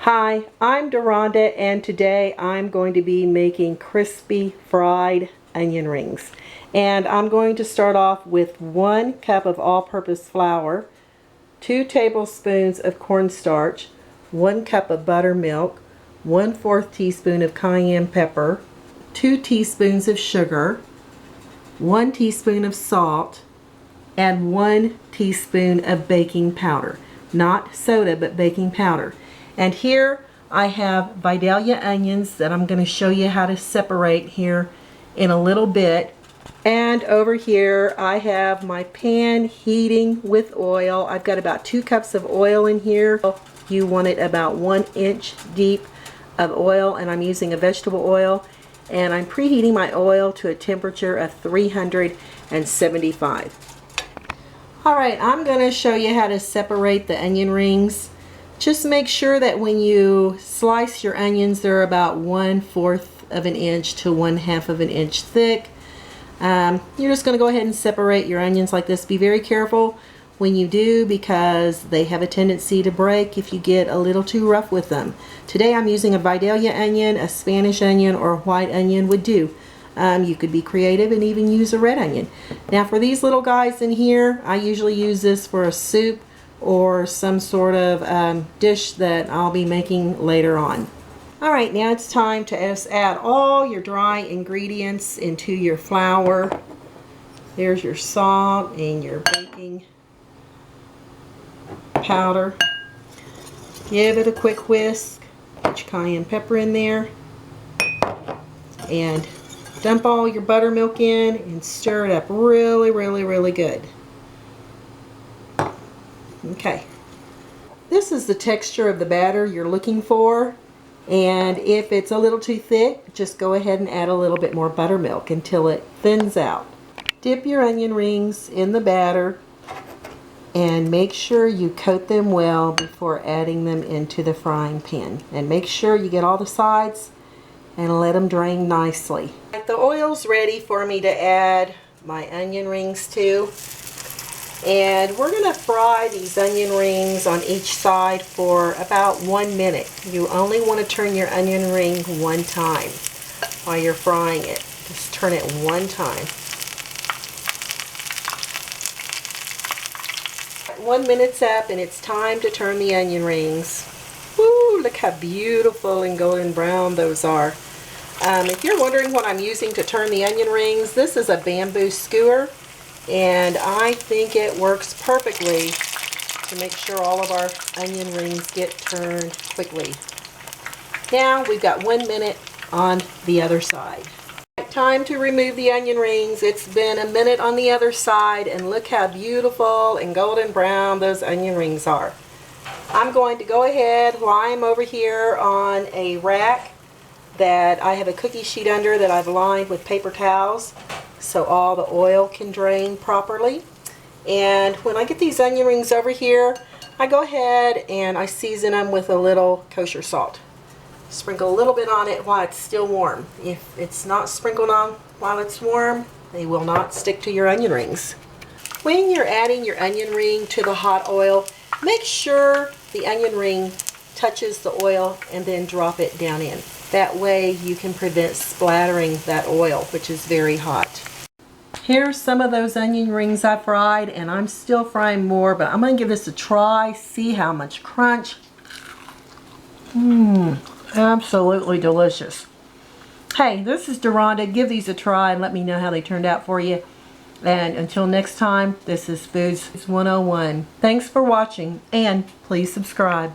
Hi, I'm Deronda, and today I'm going to be making crispy fried onion rings. And I'm going to start off with 1 cup of all-purpose flour, 2 tablespoons of cornstarch, 1 cup of buttermilk, 1/4 teaspoon of cayenne pepper, 2 teaspoons of sugar, 1 teaspoon of salt, and 1 teaspoon of baking powder. Not soda, but baking powder. And here I have Vidalia onions that I'm going to show you how to separate here in a little bit. And over here I have my pan heating with oil. I've got about 2 cups of oil in here. You want it about 1 inch deep of oil, and I'm using a vegetable oil. And I'm preheating my oil to a temperature of 375. Alright, I'm going to show you how to separate the onion rings. Just make sure that when you slice your onions, they're about 1/4 of an inch to 1/2 of an inch thick. You're just going to go ahead and separate your onions like this. Be very careful when you do, because they have a tendency to break if you get a little too rough with them. Today I'm using a Vidalia onion. A Spanish onion or a white onion would do. You could be creative and even use a red onion. Now for these little guys in here, I usually use this for a soup or some sort of dish that I'll be making later on. Alright, now it's time to add all your dry ingredients into your flour. There's your salt and your baking powder. Give it a quick whisk. Put your cayenne pepper in there. And dump all your buttermilk in and stir it up really good. Okay, this is the texture of the batter you're looking for, and if it's a little too thick, just go ahead and add a little bit more buttermilk until it thins out. Dip your onion rings in the batter and make sure you coat them well before adding them into the frying pan, and make sure you get all the sides and let them drain nicely. The oil's ready for me to add my onion rings to. And we're going to fry these onion rings on each side for about 1 minute. You only want to turn your onion ring 1 time while you're frying it. Just turn it 1 time. 1 minute's up and it's time to turn the onion rings. Woo, look how beautiful and golden brown those are. If you're wondering what I'm using to turn the onion rings, this is a bamboo skewer. And I think it works perfectly to make sure all of our onion rings get turned quickly. Now we've got 1 minute on the other side. Time to remove the onion rings. It's been 1 minute on the other side, and look how beautiful and golden brown those onion rings are. I'm going to go ahead, lie them over here on a rack that I have a cookie sheet under that I've lined with paper towels, so all the oil can drain properly. And when I get these onion rings over here, I go ahead and I season them with a little kosher salt. Sprinkle a little bit on it while it's still warm. If it's not sprinkled on while it's warm, they will not stick to your onion rings. When you're adding your onion ring to the hot oil, make sure the onion ring touches the oil and then drop it down in. That way you can prevent splattering that oil, which is very hot. Here's some of those onion rings I fried, and I'm still frying more, but I'm going to give this a try, see how much crunch. Absolutely delicious. Hey, this is Deronda. Give these a try and let me know how they turned out for you. And until next time, this is Foods 101. Thanks for watching, and please subscribe.